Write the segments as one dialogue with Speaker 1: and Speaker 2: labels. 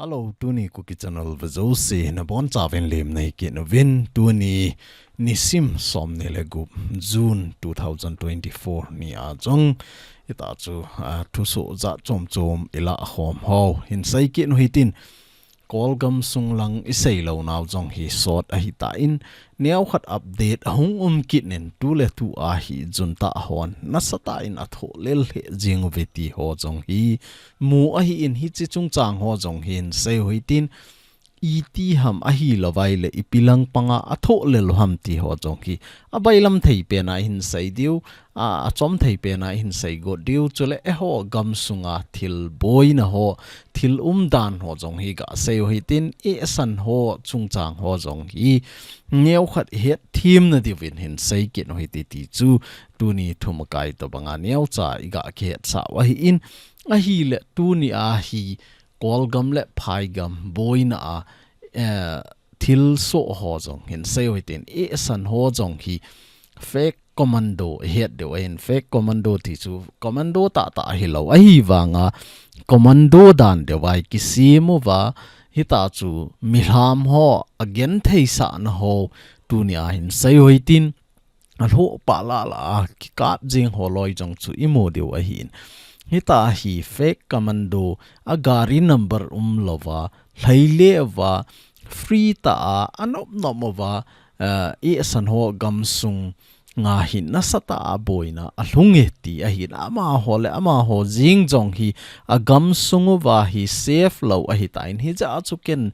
Speaker 1: Hello, tuni KUKI channel vazosi na bon chaven lem nei ki no vin tuni nisim somne legu June 2024 ni a jong ita chu thu so za chom chom ila khom ho hin sai ki no hitin Kolgam sunglang isei lo naw jong hi sort a hi ta in neo khat update hung kit nen tu le tu a hi junta hon nasata in atho lel he jing veti ho jong hi mu a hi in hi chi chung chang ho jong hin se hoitin iti ham a hi lawai le ipilang panga atho lel ham ti ho jong hi abailam thei pe na hin sai diu a chom thei pe na hin sai go diu chule e ho gam sunga thil boina ho thil dan ho jong hi ga sei hoitin e san ho chung chang ho jong hi neu khat het thim na divin hin sai ki no hi ti chu tu ni thumakai to banga neu cha iga ke cha wa hi in a hi le tu ni a hi Kolgam le Phaigam Boina thil so ho jong hin sei hoitin e san ho jong hi fake commando het de wen fake commando ti chu commando ta hi lo a hi wanga commando dan de wai ki simu wa hita chu milham ho again thei sa na ho tunia hin sei hoitin a ho pa la ki kap jing ho loi jong chu imo de wa hin hita hi fake commando a gari number lova thaile wa free ta anop nomova e san ho gam sung nga hin na sata boina alhunge ti a hin ama ho jing jong hi a gam sungu wa hi safe lo a hi tain hi ja chuken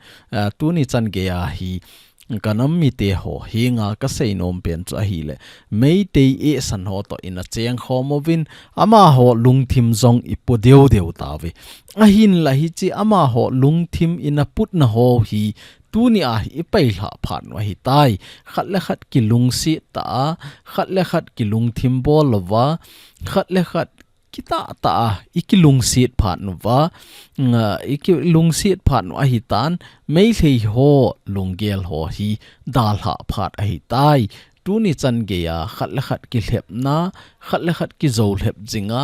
Speaker 1: tu ni chan ge a hi KANAM MITE ho hinga ka sei nom pen chu a hi le MITE e san ho to in a cheng KHOM ama ho lungthim jong ipo deu ta ve a hin la hi chi ama ho lungthim in a put na ho hi tu ni a hi pai hla phan wa hi tai khat le khat ki lungsi ta khat le khat ki lungthim bol lova khat le khat kita ta ikilung sit phat nu wa ikilung sit phat nu a hi tan mei thei ho lunggel ho hi dal ha phat a hi tai tu ni chan ge ya khat le khat ki hlep na khat le khat ki zo hlep jinga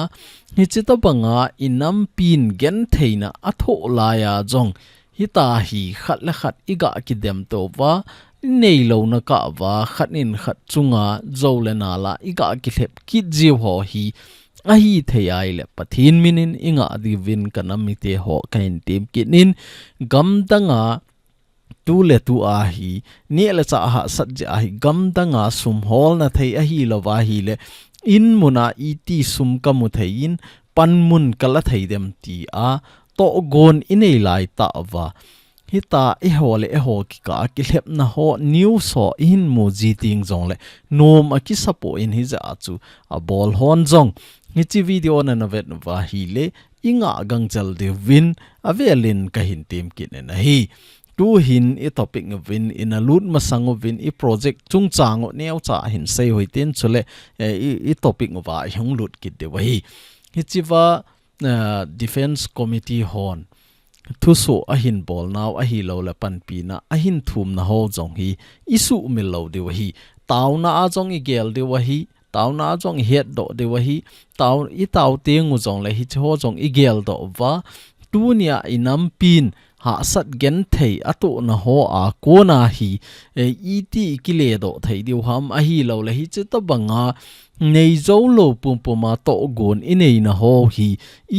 Speaker 1: hi chi to banga inam pin gen theina atho la ya jong hi ta hi khat le khat iga ki dem to wa nei lo na ka wa khat in khat chunga zo le na la iga ki hlep ki jiw ho hi a hi thei le pathin minin inga divin KANAM MITE ho kain tim kinin gam danga tu le tu a hi ni le cha ha sat ja hi gam danga sum hol na thei a hi lo wa hi le in muna iti sum ka mu thei in panmun kala thei dem ti a to gon inei lai ta wa hita e ho ki ka ki hlep na ho new so in mu ji ting jong le nom a ki sapo in hi ja chu a bol hon jong hi chi video na navet wa hi le inga gangchal de win avelin ka hin tim kin na hi tu hin e topic win in a lut masang win i project chung chang neu cha hin sei hoiten chule i topic wa hung lut kit de wa hi chi wa defense committee hon thu so a hin bol naw a hi lo la pan pi na a hin thum na ho jong hi isu mil lo de wa hi taw na a jong i gel de wa hi taw na jong het do de wa hi taw teng jong le hi cho jong i gel do wa tu nia inam pin ha sat gen thei ato na ho a ko na hi iti kile do thei diu ham a hi lo le hi che to banga nei zo lo pum puma to gon inei na ho hi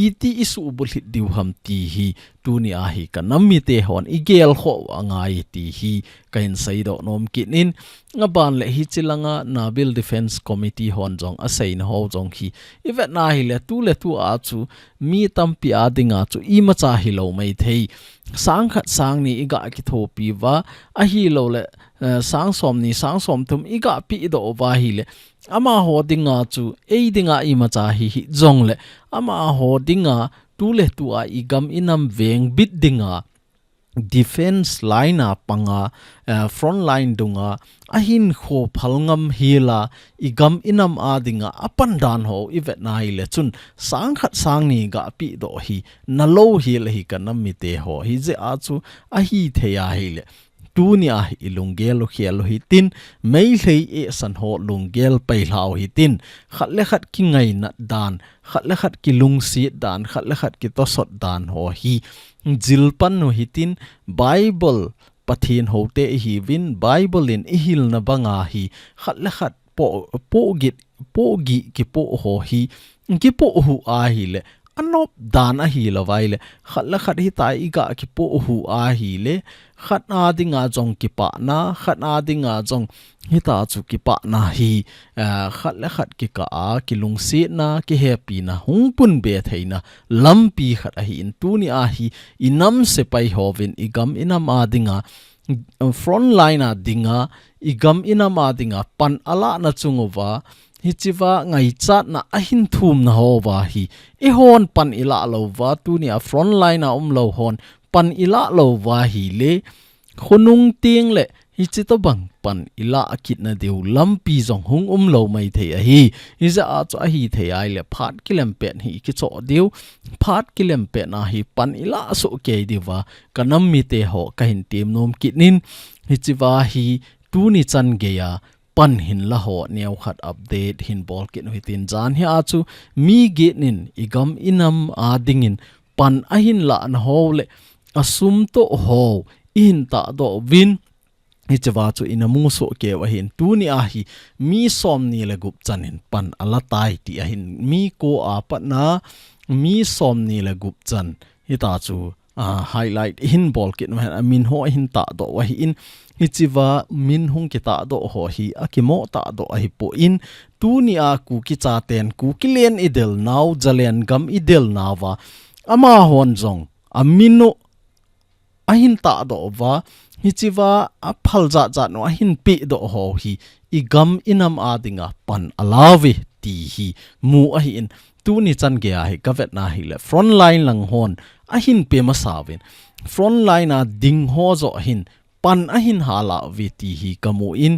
Speaker 1: iti isu bul hit diu ham ti hi tu ni a hi KANAM MITE hon igel kho angai ti hi kain sai do nom kinin nga ban le hi chilanga na bill defense committee hon jong a sei na ho jong hi ivet na hi le tu a chu mi tampi a dinga chu i ma cha hi lo mai thei sang khat sang ni iga ki tho pi wa a hi lo le sang som thum iga pi do wa hi le ama ho dinga chu ei dinga i ma cha hi jong le ama ho dinga tu le tu a igam inam veng bit dinga defense line a panga front line dunga ahin kho phalngam hila igam inam a dinga apan dan ho ivet nai le chun sang khat sang ni ga pi do hi na lo hi le hi KANAM MITE ho hi je a chu a hi theya hi le tu ni a ilungel lo khial lo hitin mei hlei e san ho lungel pai hlau hitin khat le khat ki ngai na dan khat le khat ki lung si dan khat le khat ki to sot dan ho hi jilpan no hitin Bible pathin hote hi win Bible in ihil na banga hi khat le khat po gi ki po ho hi ki po hu a hi le anop dan a hi lo vai le khat la khat hi tai ga ki po hu a hi le khat na dinga jong ki pa na khat na dinga jong hi ta chu ki pa na hi khat la khat ki ka a ki lung si na ki happy na hung pun be theina lampi khat a hi in tu ni a hi inam se pai hovin igam inam a dinga front line a dinga igam inam a dinga pan ala na chungova hi chiwa ngai chat na ahin thum na howa hi e hon pan ila lova tu ni a front line a lo hon pan ila lova hi le khunung ting le hi chi to bang pan ila akit na deu lampi jong hung lo mai the a hi za a cho hi the ai le phat kilem pen hi ki cho deu phat kilem pe na hi pan ila so ke diwa kanam mi te ho ka hin tim nom kitnin hi chiwa hi tu ni chan ge ya pan hin la ho neu khat update hin bol kin hitin jan hi a chu mi ge nin igam inam a dingin pan a hin la an ho le asum to ho in ta do win hi chawa chu inamu so ke wa hin tu ni a hi mi som ni le gup chanin pan ala tai ti a hin mi ko a pa na mi som ni le gup chan hi ta chu highlight hin bol kin ma min ho hin ta do wa hi in hichiwa min hung ki ta do ho hi akimo ta do hi po in tu ni a ku ki cha ten ku ki len idel naw jalen gam idel nawa ama hon jong amino ahin ta do wa hichiwa a phalja ja no ahin pi do ho hi igam inam adinga pan alawi ti hi mu a hi in tu ni chan ge a hi kavet na hi le front line lang hon ahin pe ma sawin front line a ding ho zo hin pan ahin hala viti hi kamu in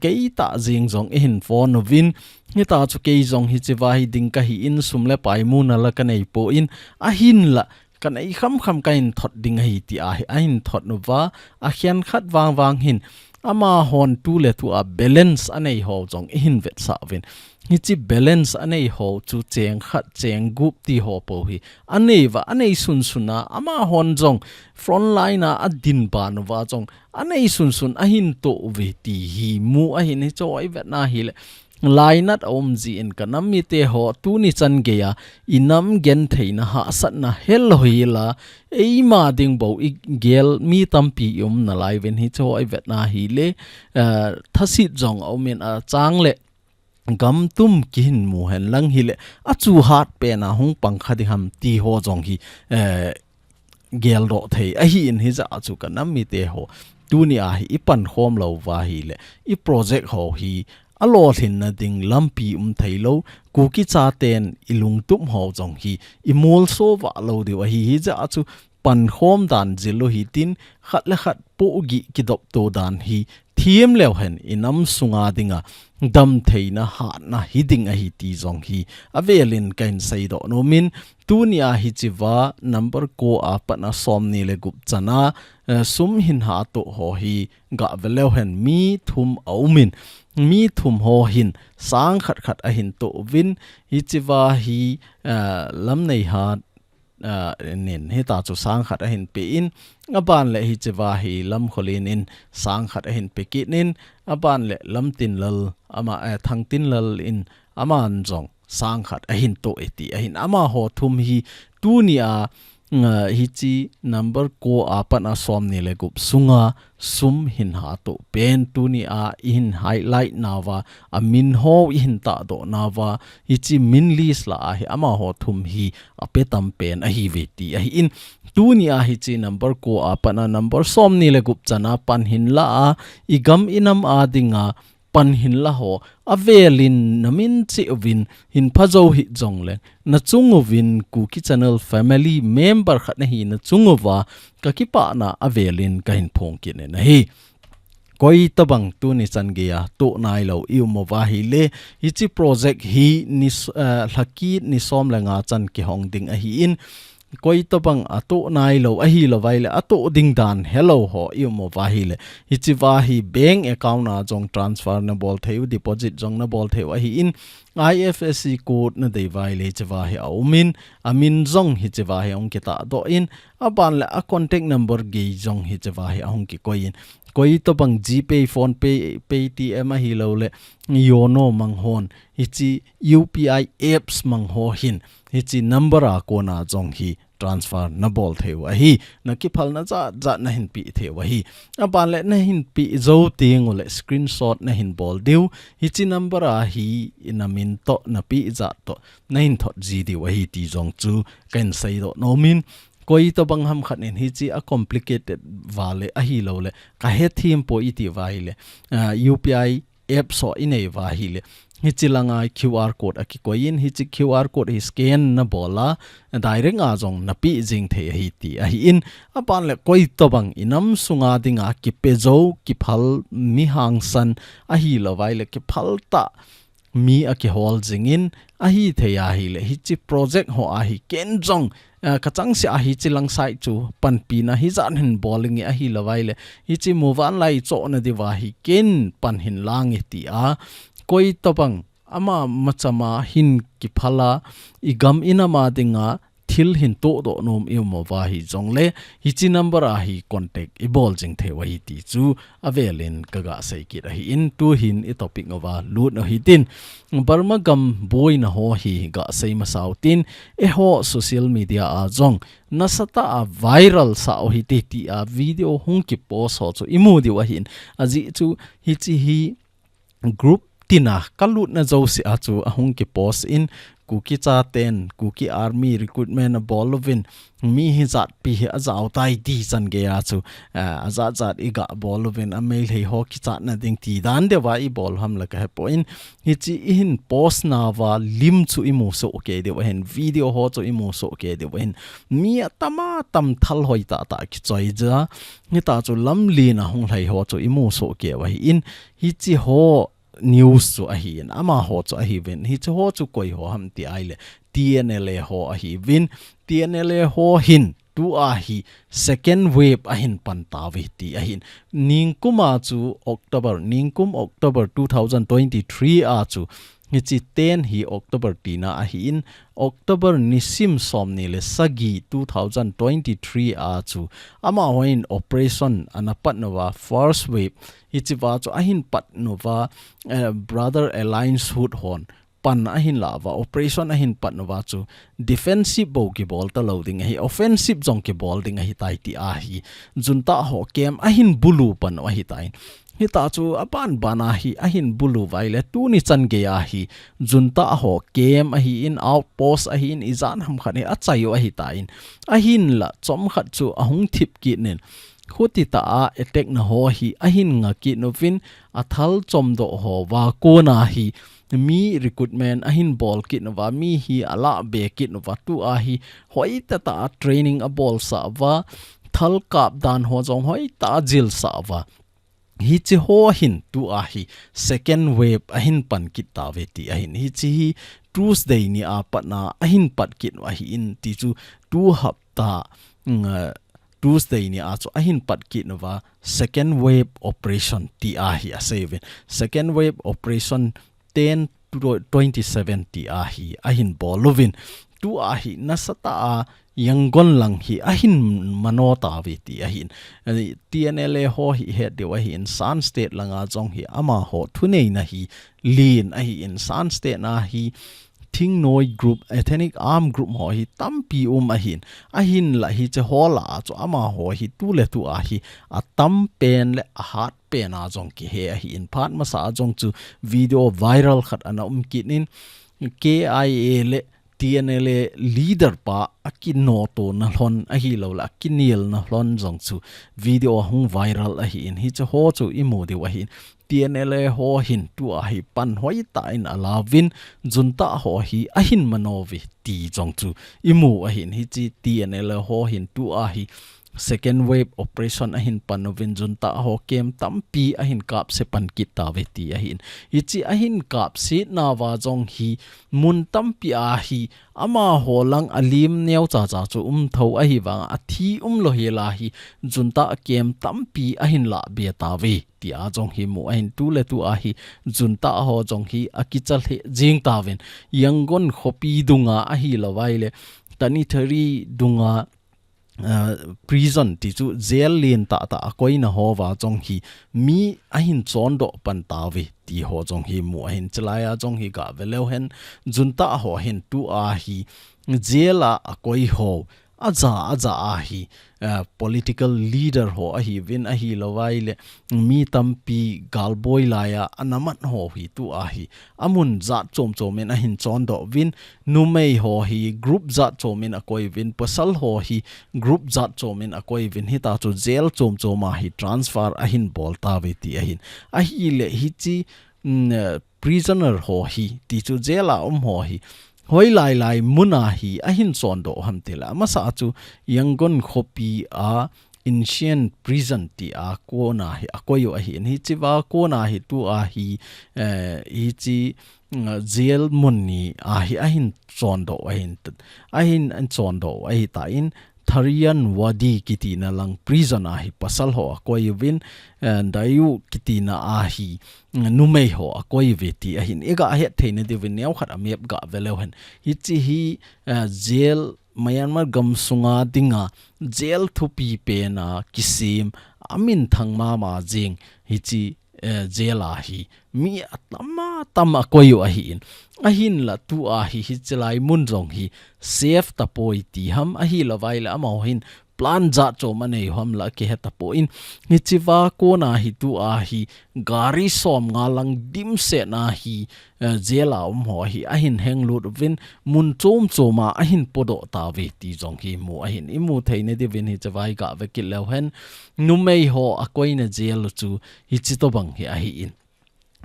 Speaker 1: kei ta jing jong hin phone win ni ta chu kei jong hi chiwa hi ding ka hi in sumle pai mu na la kanei po in ahin la kanei kham kain thot ding hi ti a hi ahin thot no wa a khian khat wang hin ama hon tu le tu a balance anei ho jong hin vet sa win hi chi balance anei ho chu cheng khat cheng gup ti ho po hi anei wa anei sun suna ama hon jong front line a adin ba no wa jong anei sun ahin to ve ti hi mu a hin cho ai vet na hi le lainat om ji in kanam mi te ho tu ni chan ge ya inam gen theina ha sat na hel hoila ei ma ding bo i gel mi tampi na lai ven hi cho ai vet na hi le thasit jong omen a chang le gam tum kin mu hen lang hi le achu hat pe na hung pangkha di ham ti ho jong hi gel ro thei a hi in hi za achu kanam mi te ho tu ni a hi ipan khom lo wa hi le i project ho hi alo thin na ding lampi thailo kuki cha ten ilung tum ho jong hi imol so wa lo de wa hi za achu pan khom dan zilo hi tin khat la khat po gi ki dop to dan hi thiem lew hen inam sunga dinga dam theina ha na hiding a hi ti jong hi avelin kain sai do no min tunia hi chiwa number ko a pana som ni le gup chana sum hin ha to ho hi ga velew hen mi thum aumin mi thum ho hin sang khat a hin to win hi chiwa hi lam nei ha nen he ta chu sang khat a hin pe in aban le hi chiwa hi lam kholin in sang khat a hin pe ki nin aban le lam tin lal ama thang tin lal in aman jong sang khat a hin to eti a hin ama ho thum hi tunia hi chi number ko apan a som ni le gup sunga sum hin ha to pen tunia in highlight nawa a min ho in ta do nawa hi chi min lis la hi ama ho thum hi a petam pen a hi veti a hi in tunia hi chi number ko apan a number som ni le gup chana pan hin la igam inam adinga pan hin la ho avelin namin chi win hin phazo hi jongle na chungowin kuki channel family member khat na hi na chungowa ka ki pa na avelin ka hin phong ki ne na hi koi tabang tu ni chan ge ya to nai lo i mo wa hi le hi chi project hi ni laki ni som la nga chan ki hong ding a hi in koi to bang ato nai lo a hi lo vai le ato ding dan hello ho i mo wa hi le hi chi wa hi bank account na jong transfer na bol theu deposit jong na bol theu a hi in IFSC code na dei vai le chi wa hi aumin amin jong hi chi wa hi ong ki ta do in aban le a contact number ge jong hi chi wa hi ong ki koi in koi to bang GPay phone pay paytm a hi lo le yono mang hon hi chi UPI apps mang ho hin hi chi number a ko na jong hi transfer na bol theu a hi na ki phal na za na hin pi theu a hi aban le na hin pi zo ting le screenshot na hin bol deu hi chi number a hi na min to na pi za to na hin thot ji di wa hi ti jong chu kan sai do no min koi to bang ham khat in hi chi a complicated wale a hi lo le ka he thim po iti wa hi le UPI app so inei wa hi le hi chi langa QR code a ki koin hi chi QR code hi scan na bola direct a jong na pi jing the hi ti a hi in apan le koi to bang inam sunga dinga ki pezo ki phal mi hang san a hi lo wai le ki phal ta mi a ki hol jing in a hi the ya hi le hi chi project ho a hi ken jong kachang si a hi chi lang sai chu pan pi na hi zan hin bowling a hi lo wai le hi chi move on lai cho na di wa hi ken pan hin lang ti a koi to bang ama machama hin ki phala igam inama dinga thil hin to do nom i mo wa hi jong le hi chi number a hi contact i bol jing the wa hi ti chu avelin kaga sei ki ra hi in tu hin i topic wa lut no hi tin Burma gam Boina ho hi ga sei ma sau tin e ho social media a jong nasata a viral sa o hi te ti a video hung ki post ho chu imu di wa hin aji chu hi chi hi group tina kalut na zo si a chu ahung ki post in KUKI KHAT KUKI army recruitment bolovin mi hi zat pi hi azau tai ti chan ge a chu azat iga bolovin a mail hei ho ki chat na ding ti dan de wa i bol ham la ka point hi chi in post na wa lim chu imu so ke de hen video ho chu imu so ke de hen mi tama tam thal hoi ta ki choi ja ni ta chu lam li na hong lai ho chu imu so ke wa in hi chi ho news chu a hi in ama ho chu a hi vin hi chu ho chu koi ho ham ti ai le TNLA ho a hi vin TNLA ho hin tu a hi second wave a hin pan ta ve ti a hin ningkuma chu ningkum October 2023 a chu hi chi 10 hi October tina a hi in October nisim somni le sagi 2023 a chu ama hoin operation anapat nova first wave hi chi wa chu a hin pat nova brother alliance hood hon pan ahin lava operation ahin pat nova chu defensive bo ki bol ta loading hi offensive jong ki bol ding hi tai ti a hi junta ho kem ahin bulu pan wa hi tai hi ta chu apan bana hi ahin bulu vaile tu ni chan ge a hi junta ho kem a hi in outpost a hi in izan ham khan hi achayo a hi tain ahin la chom khat chu ahung thip ki nen khuti ta a attack na ho hi ahin nga ki novin athal chom do ho wa ko na hi mi recruitment ahin ball kit nova mi hi ala be kit nova tu a hi hoi ta training a ball sa wa thal kap dan ho jong hoi ta jil sa wa hi chi ho hin tu a hi second wave ahin pan kit ta ve ti ahin hi chi Tuesday ni a patna ahin pat kit wa hi in ti chu 2 hafta Tuesday ni a chu ahin pat kit nova second wave operation ti a hi a seven second wave operation 10 to 27 ti a hi ahin bolovin tu a hi nasata a yangon lang hi ahin manota ve ti ahin TNLA ho hi he de wa hi in San State langa jong hi ama ho thunei na hi lean a hi in San State na hi thing noi group ethnic arm group ho hi tampi ahin la hi che hola chu ama ho hi tu le tu a hi a tam pen le a hat pen a jong ki he a hi in phat ma sa jong chu video viral khat ana kinin KIA le TNLA leader pa akin no to na hlon a hi lo la kinil na hlon jong chu video hung viral a hi in hi che ho chu imu de wa hin TNLA ho hin tu a hi pan hoi ta in alawin junta ho hi ahin manovi ti jong chu imu a hin hi chi TNLA ho hin tu a hi second wave operation ahin panovin junta ho kem tampi ahin kap se pan kita veti ahin ichi ahin kap si nawa jong hi mun tampi a hi ama holang alim neu cha cha chu tho a hi wang athi lo he la hi junta kem tampi ahin la be ta ve ti a jong hi mu ahin tu le tu a hi junta ho jong hi akichal he jing ta ven yangon khopi dunga a hi lawaile tani thari dunga prison ti chu jail lin ta akoi na ho wa jong hi mi ahin chon do pan ta ve ti ho jong hi mu ahin chlaya jong hi ga velo hen junta ho hen tu a hi jaila akoi ho aza a hi political leader ho a hi win a hi lowaile mi tampi galboy laya anamat ho hi tu a hi amun za chom chomen a hin chon do win numei ho hi group za chomen a koi win pasal ho hi group za chomen a koi win hi ta chu jail chom choma hi transfer a hin bol ta ve ti a hi le hi chi prisoner ho hi ti chu jaila ho hi hoi lai muna hi ahin chon do hamtela masa chu yangon khopi a ancient prison ti a kona hi akoyo hi ni chiwa kona hi tu a hi hi chi jail munni a hi ahin chon do ahin an chon do ai ta in tharian wadi kitina lang prison a hi pasal ho akoi win dayu kitina a hi numei ho akoi veti a hin ega he theine de win neu khat amep ga velo hen hi chi hi jail Myanmar gam sunga dinga jail thupi pe na kisim amin thangma ma jing hi chi jela hi mi tama koyo a hi in ahin la tu a hi chlai mun jong hi safe ta poi ti ham a hi la vai la ma hin plan za cho mane hom la ke heta po in hi chiwa ko na hi tu a hi gari som nga lang dim se na hi jela ho hi ahin heng lut win mun chom choma ahin podo ta ve ti jong hi mu ahin imu theine de win hi chawai ga ve kil lo hen numei ho akoina jel chu hi chi to bang hi a hi in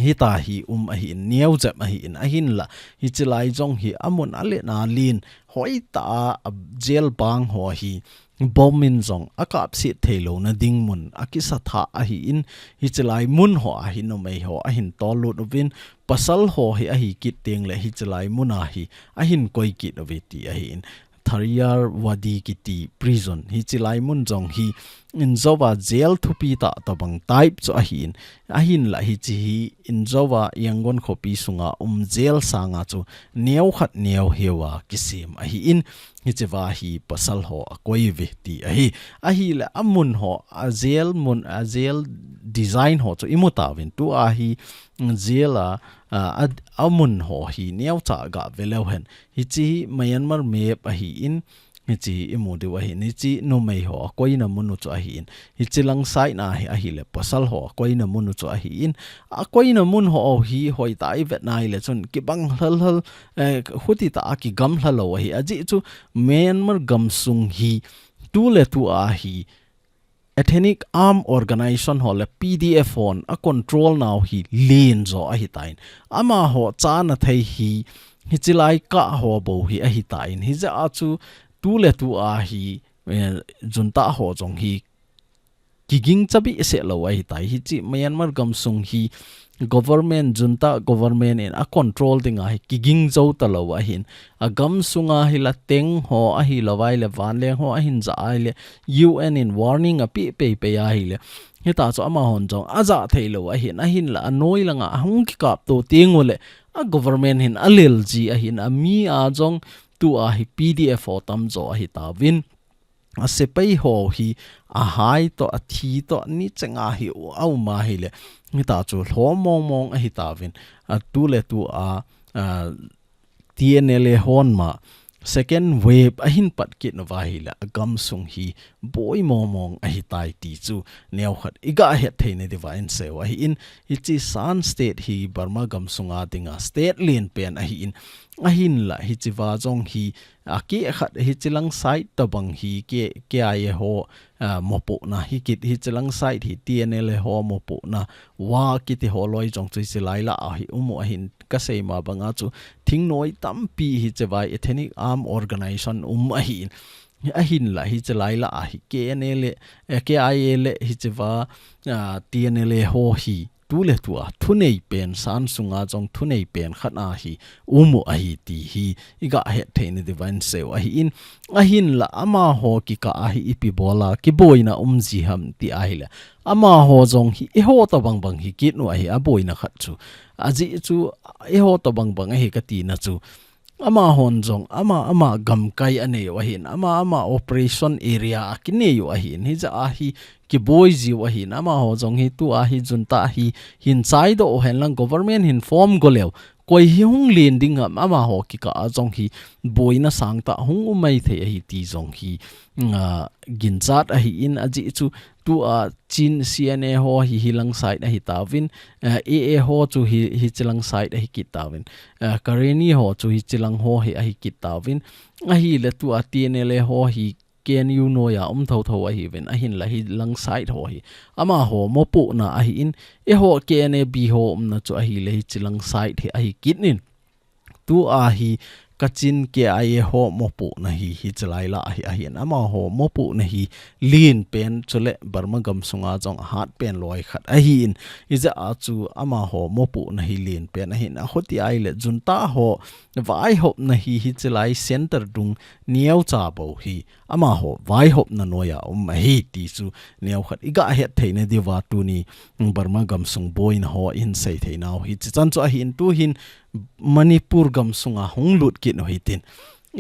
Speaker 1: hi ta hi a hi neu jap a hi in a hin la hi chilai jong hi amun ale na lin hoi ta jail bang ho hi bomin jong akap si thelo na ding mun akisa tha a hi in hi chilai mun ho a hi no mei ho a hin tolut win pasal ho hi a hi kit teng le hi chilai mun a hi a hin koi kit aveti a hi in thariar wadi kiti prison hi chilai mun jong hi in zowa jail thupi ta tabang type cho ahin la hi chi hi in zowa yangon khopi sunga jail sanga chu neu khat neu hewa kisim a hi in hi chewa hi pasal ho akoi ve ti a hi la amun ho a jail design ho chu imuta wen tu a hi jaila amun ho hi neu cha ga velo hen hi chi Myanmar map a hi in hi chi imu de wa hi ni chi no mei ho koi na munu chu a hi in hi chi lang sai na hi a hi le pasal ho koi na munu chu a hi in a koi na mun ho hi hoi tai vet nai le chun ki bang hal huti ta ki gam halo hi a ji chu Myanmar gam sung hi tu le tu a hi ethnic arm organization hole PDF on a control now hi lean zo a hi tain ama ho cha na thei hi chilai ka ho bo hi a hi tain hi za chu tu le tu a hi junta ho jong hi kiging chabi se lo a hi tai hi chi Myanmar gam sung hi government junta government in a control dinga hi kiging zo ta lo a hin a gam sunga hi la teng ho a hi lawai le van le ho a hin za ai le UN in warning a pe a hi le hi ta so ama hon jong aza thailo a hin la anoi langa hung ki kap to tengole a government hin alel ji a hin a mi a jong tu a hi PDF ho tam zo a hi ta win a sepai ho hi a hai to a thi to ni chenga hi au ma hi le ni ta chu mong a hi ta win a tu le tu a TNL hon ma second wave a hin pat kit no wa hi la gam sung hi boy mong a hi tai ti chu neu khat iga he theine de wa in se wa hi in hi chi san state hi Burma gam sunga dinga state lin pen a hi in a hin la hi chi wa jong hi a ki khat hi chilang side to bang hi ke ai ho mopo na hi kit hi chilang side hi TNL ho mopo na wa kiti ho loi jong chui si lai la a hi umu a hin ka sei ma banga chu thing noi tampi hi chewai ethnic arm organization a hi ahin la hi chalai la hi KNL KIL hi chewa TNL ho hi tu le tua thunei pen san sunga jong thunei pen khana hi umu ahi ti hi iga he thein divine seu ahi in ahin la ama ho ki ka ahi ipi bola ki boina umji ham ti ahi la ama ho jong hi e ho to bang bang hi kit nu ahi a boina khat chu aji chu e ho to bang bang ahi ka ti na chu ama hon jong ama gam kai ane wahin ama operation area akine yo ahin hi ja ahi ki boy ji wahin ama ho jong hi tu ahi junta hi hin chai do hen lang government hin form goleu koi hi hung len ding ama ho ki ka jong hi boina sangta hung umai the hi ti jong hi ginjat ahi in aji chu tu chin CNA ho hi hilang side ahi tawin AA ho chu hi chilang side ahi kitawin kareni ho chu hi chilang ho hi ahi kitawin ahi le tu TNL ho hi ken you know ya tho ahi ven ahin la hi lang side ho hi ama ho mo pu na ahi in e ho KNB ho na chu ahi le hi chilang side hi ahi kitnin tu ahi kachin ke ai ho mopu na hi chalai la hi ahian ama ho mopu na hi lin pen chule barmagam sunga jong hat pen loi khat ahin iza achu ama ho mopu na hi lin pen ahin a hoti ai le junta ho vai hop na hi chalai center dung niau cha bo hi ama ho vai hop na noya hi ti chu niau khat iga he theine diwa tu ni barmagam sung boin ho in sei theinau hi chan chu ahin tu hin Manipur gam sunga hung lut kit no hitin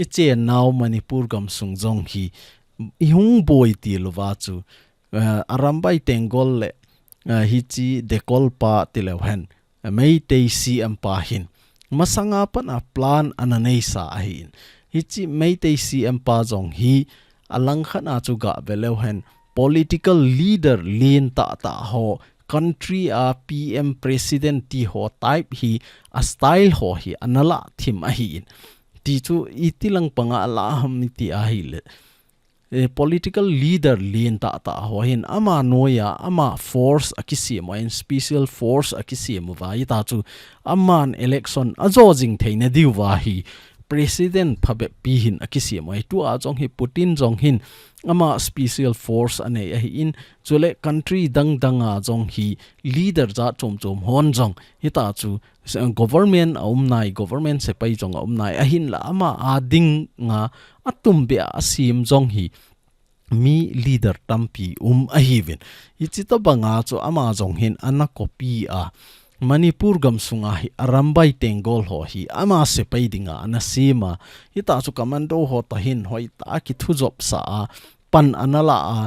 Speaker 1: iche now Manipur gam sung jong hi hung boy ti lova chu arambai tengol le hi chi dekol pa tilewhen MITE CM pa hin masanga pan a plan ananei sa hin hi chi MITE CM pa jong hi alang khana chu ga velewhen political leader lin ta ho country PM president ti ho type hi a style ho hi anala thim a hi ti chu itilang panga la ham ti a hi le political leader lin ta ho hin ama noya ama force akisi mo in special force akisi mo va ita chu aman election azojing theina diwa hi president phabe pi hin akisi mo tu a jong hi Putin jong hin ama special force ane hi in chule country danga jong hi leader za chom hon jong hita chu government nai government se pai jong nai ahin la ama ading nga atum be asim jong hi mi leader tampi ahivin ichita banga chu ama jong hin ana copy a Manipur gam sunga hi arambai tengol ho hi ama se paidinga anasima hita chu commando ho tahin hoi ta ki thu job sa pan anala a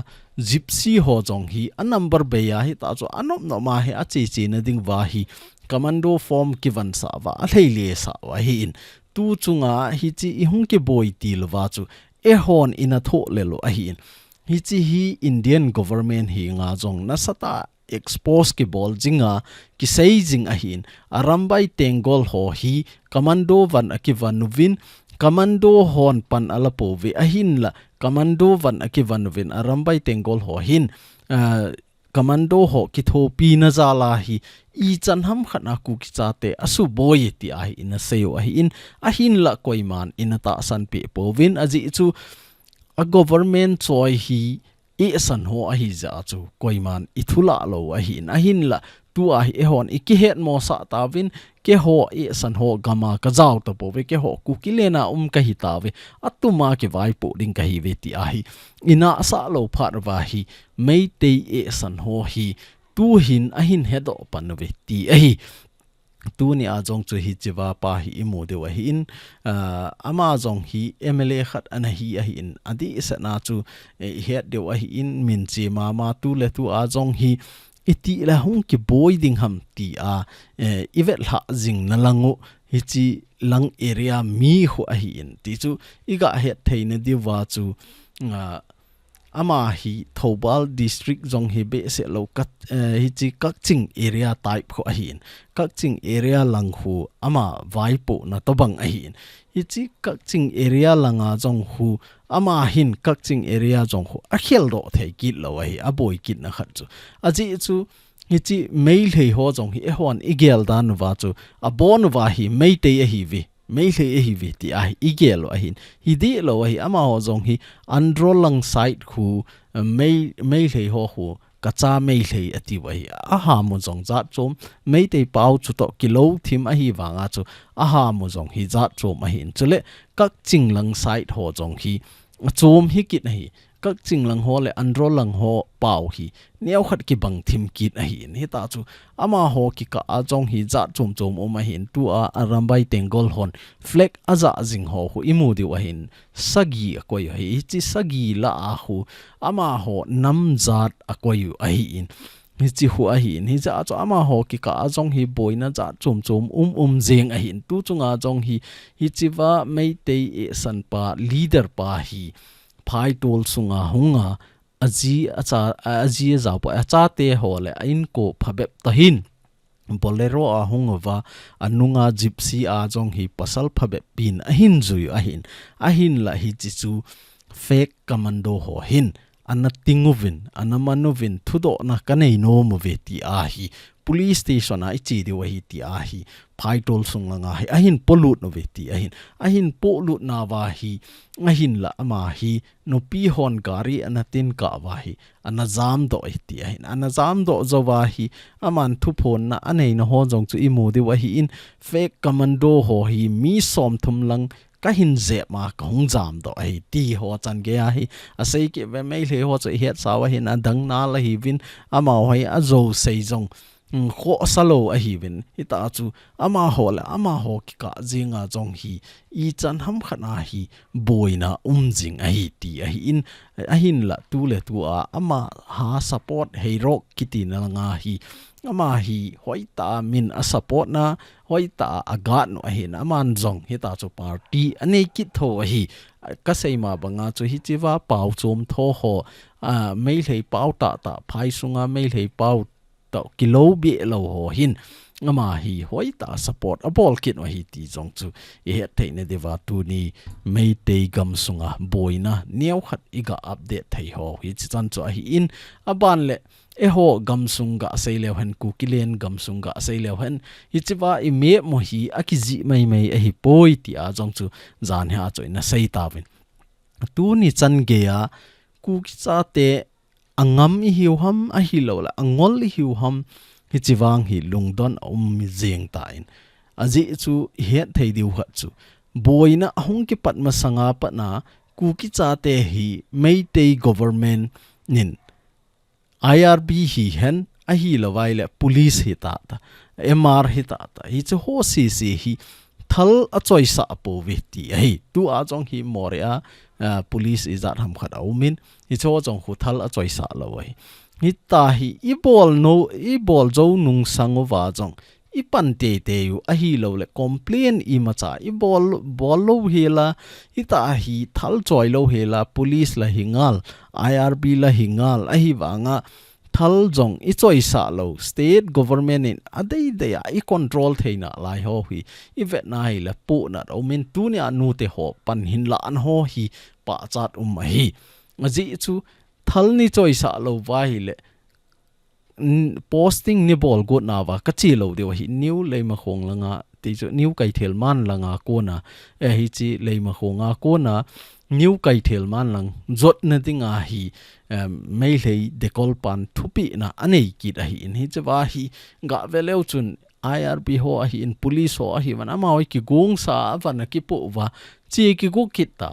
Speaker 1: gypsy ho jong hi a number be ya hita chu anop no ma he a chi na ding wa hi commando form kivan sa wa a leile sa wa hi in tu chunga hi chi I hung ke boy til wa chu e hon ina tho lelo a hi in hi chi hi Indian government hi nga jong na sata expose ki bol jinga ki sei jing ahin arambai tengol ho hi commando van akivan vin commando hon pan alapo ve ahin la commando van akivan vin arambai tengol ho hin commando ho ki thopi na zala hi I chan ham khana ku ki chate asu boy ti ai in seo ahin ahin la koiman in ta san pe povin aji chu a government choi hi e san ho ahi za chu koiman ithula lo ahin la tu a e hon iki het mo sa tawin ke ho e san ho gama ka jaw to po ve ke ho KUKI lena ka hi tawe atuma ke vai po ding ka hi ve ti ahi ina sa lo phar wa hi MITE e san ho hi tu hin ahin hedo pan ve ti ahi tu ni a jong chu hi chiwa pa hi imo de wa hi in ama jong hi MLA khat an hi a hi in adi sa na chu het de wa hi in min chi ma tu le tu a jong hi iti la hung ki boy ding ham ti a ivet ha jing na langu hi chi lang area mi ho a hi in ti chu iga het theina di wa chu ama hi Thobal district jong hi be se lo kat hi chi kakching area type kho ahin kakching area lang hu ama vaipo na tobang ahin hi chi kakching area langa jong hu ama hin kakching area jong hu a khel ro thei kit lo ai a boy kit na khat chu aji chu hi chi mail hei ho jong hi e hon igel dan wa chu a bon wa hi MITE a hi vi mấy thầy hi về thì igel lo hin hi đi lo hi ama ho zong hi andro lang side khu mấy thầy ho khu kacha mấy thầy ati vậy aha mo zong za chom mấy thầy bao chu to kilo thim hi wanga chu aha mo zong hi za chom hin chule các ching lang side ho zong hi chom hi kit hi các ching lang ho le andro lang ho pau hi neo khat ki bang thim kit hi ni ta chu ama ho ki ka ajong hi za chom chom o ma hin tu a arambai tengol hon flag aza jing ho hu imu di wa hin sagi ko yo hi chi sagi la a hu ama ho nam zat a ko yu a hi in hi chi hu a hi ni za cho ama ho ki ka ajong hi boina za chom chom zeng a hin tu chunga jong hi chi wa mei te e san pa leader pa hi phai tol sunga hunga aji za po acha te hole in ko phabep tahin bolero a hungawa anunga gypsy a jong hi pasal phabep pin ahin zui ahin la hi chu fake commando ho hin anatinguvin anamanovin thudo na kanei no moveti a hi police station a ichi di wa hi ti a hi phai tol sunga hi ahin polut no veti ahin polut na wa hi ahin la ama hi no pi hon gari anatin ka wa hi anazam do ti ahin anazam do zo wa hi aman thu phon na anei no ho jong chu imu di wa hi in fake commando ho hi mi som thum lang ka hin ze ma ka hung jam do ai ti ho chan ge a hi a sei ke ve mai le ho chu het sawa hin adang na la hi vin ama hoi a zo sei jong kho salo a hi vin ita chu ama ho la ama ho ki ka jinga jong hi I chan ham khana hi boina jing a hi ti a hi in a hin la tu le tu a ama ha support hei rock kiti na nga hi ama hi hoita min a support na hoita agat no hin aman jong hita chu party ane ki tho hi ka sei ma banga chu hi chiwa pau chom tho ho mai lei pau ta phai sunga mai lei pau ta kilo bi lo ho hin ama hi hoita support a ball kit no hi ti jong chu e het theine dewa tu ni mei te gam sunga boina neu khat iga update thei ho hi chan chu hi in aban le e ho gam sunga sei le han KUKI len gam sunga sei le han hi chiwa I me mo hi akiji mai a hi poi ti a jong chu zan ha choina sei ta win tu ni chan ge a KUKI cha te angam I hiu ham a hi lo la angol I hiu ham hi chiwang hi lungdon mi jeng ta in aji chu het thei diu khat chu boina hong ki pat ma sanga pa na KUKI cha te hi meitei government nin IRB hi hen a hi lawai le police hi ta MR hi ta hi chu ho si hi thal a choi sa po vi ti hi tu a jong hi moria police izat ham khat aumin hi cho jong hu thal a choi sa lawai hi ta hi I bol zo nung sangowa jong I pan te yu a hi lo le complain I ma cha I bol lo hela I ta hi thal choi lo hela police la hingal IRB la hingal a hi wanga thal jong I choi sa lo state government in adei de I control theina lai ho hi I vet na hi la pu na o min tu ni anu te ho pan hin la an ho hi pa chat hi aji chu thal ni choi sa lo wa hi le posting ni bol go na wa ka chi lo de hi new le ma khong langa ti chu new kai thel man langa ko na e hi chi le ma khonga ko na new kai thel man lang zot na tinga hi mai lei de kol pan thupi na anei ki da hi in hi chawa hi ga veleu chun IRB ho hi in police ho hi wan ama oi ki gong sa van ki po wa chi ki go kita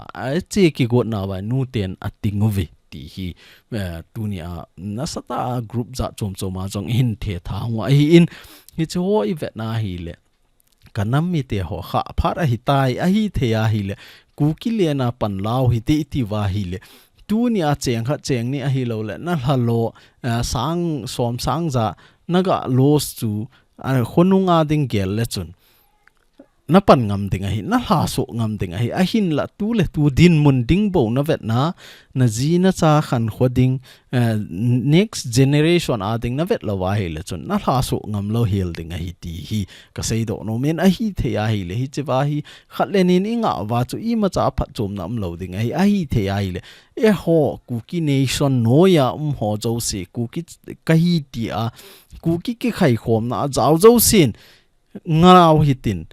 Speaker 1: chi ki go na wa nu ten atingovi ti hi tunia nasata group za chom choma jong in the tha wa hi in hi chu ho I vet na hi le KANAM MITE ho kha phar a hi tai a hi the a hi le KUKI le na pan lao hi ti wa hi le tunia cheng kha cheng ni a hi lo le na halo sang som sang za naga los chu khonunga ding gel le chun na pan ngam ding a hi na ha so ngam ding a hi a hin la tu le tu din mun ding bo na vet na ji na cha khan khoding next generation a ding na vet lo wa hi le chun na ha so ngam lo hel ding a hi ti hi ka sei do no men a hi the a hi le hi che wa hi khat le nin inga wa chu I ma cha phat chom nam lo ding a hi the a hi le e ho KUKI nation no ya ho zo se KUKI ka hi ti a KUKI ki khai khom na jaw zo sin ngaraw hitin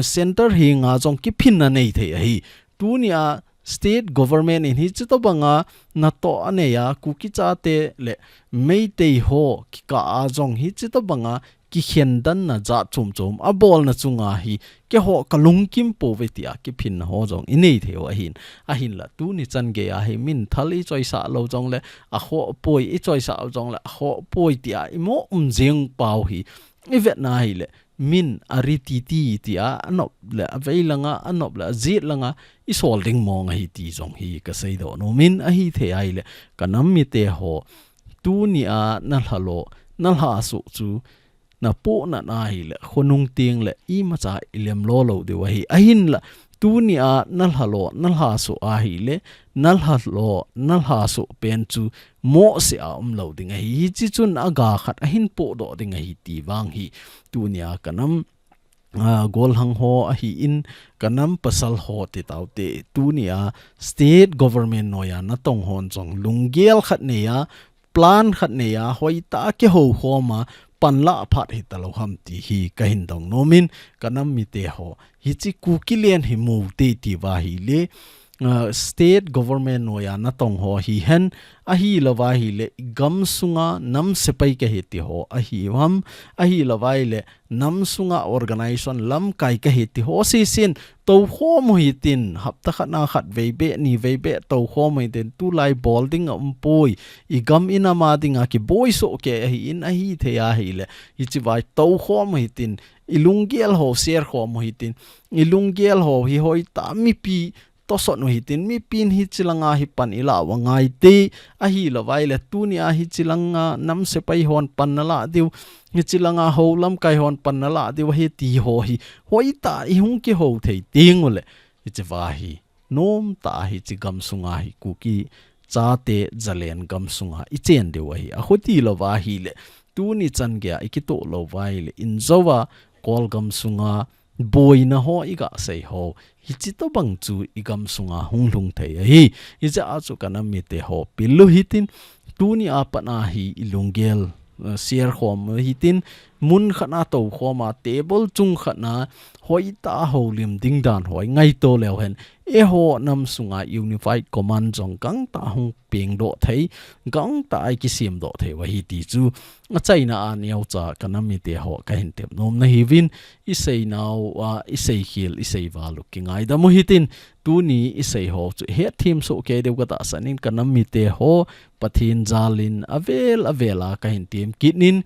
Speaker 1: center hi nga jong ki phin na nei the hi tu nia state government in hi chito banga na to aneya kuki cha te le MITE ho ki ka a jong hi chito banga ki khendan na za chum a bol na chunga hi ke ho kalung kim po vetia ki phin ho jong inei theo a hin la tu ni chan ge a hi min thali choi sa lo jong le a ho poi i choi sa jong le ho poi tia i mo jeng pau hi i vet na hi le min ariti ti tia anop le aveilanga anop la zit langa i solding mong hi ti jong hi ka sei do no min a hi the ai le kanam mi te ho tu ni a na halo na ha su chu na po na hi le khonung ting le i ma cha ilem lo de wa hi a hin la tu ni a nal halo nal ha su a hi le nal halo nal ha su pen chu mo se a lo ding hi chi chun aga khat a hin po do ding hi ti wang hi tu ni a kanam gol hang ho a hi in kanam pasal ho ti tau te tu ni a state government noya na tong hon chong lunggel khat ne ya plan khat ne ya hoi ta ke ho ma panla phat hi talo ham ti hi ka hin dong nomin kanam mi te ho hi chi KUKI len hi mu te ti wa hi le state government noya na tong ho hi hen a hi lawa hi le gam sunga nam sepai ka he ti ho a hi wam a hi lawa le nam sunga organization lam kai ka he ti ho si sin to kho mo hi tin hapta khana khat veibe ni veibe to kho mo den tu lai bolding poi I gam ina ma dinga ki boy so ke hi in a hi the ya hi le hi chi vai to kho mo hi tin ilungel ho ser kho mo hi tin ilungel ho hi hoi ta mi pi to so no hitin mi pin hi chilanga hi pan ila wangai te a hi lawai le tunia hi chilanga nam se pai hon panala diu hi chilanga holam kai hon panala diu hi ti ho hi hoi ta I hung ki ho thei tingule hi chewa hi nom ta hi chi gam sunga hi KUKI cha te jalen gam sunga I chen de wa hi a khoti lawa hi le tu ni chan ge I ki to lawai le in zowa Kolgam sunga Boina ho iga sei ho hi chi to bang chu igam sunga hunglung thei hi ija a chu kana mi te ho pilu hitin tu ni apana hi ilungel siar khom hitin mun khana to khoma table chung khana hoi ta ho lim ding dan hoi ngai to lew hen e ho nam sunga unified command jong kang ta hung ping do thei gang ta ai ki sim do thei wa hi ti chu a chaina a niau cha kana mi te ho ka hin tem nom na hi win I sei naw I sei hil I sei wa looking ai da mo hitin tu ni I sei ho chu he thim so ke de ga ta sanin kana mi te ho pathin jalin avela ka hin tim kinin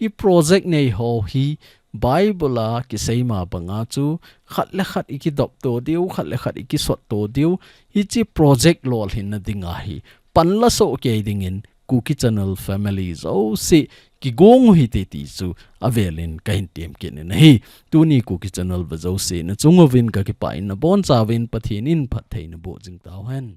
Speaker 1: I project nei ho hi Bible ki seima banga chu khat le khat iki dop to diu khat le khat iki sot to diu hi chi project lol hin na dinga hi panla so ke dingin KUKI channel family zo si ki gong hi te ti chu avelin ka hin tem kin na hi tu ni KUKI channel ba zo se na chungovin ka ki pa in na bon chawin pathin in phat thein bo jing taw hen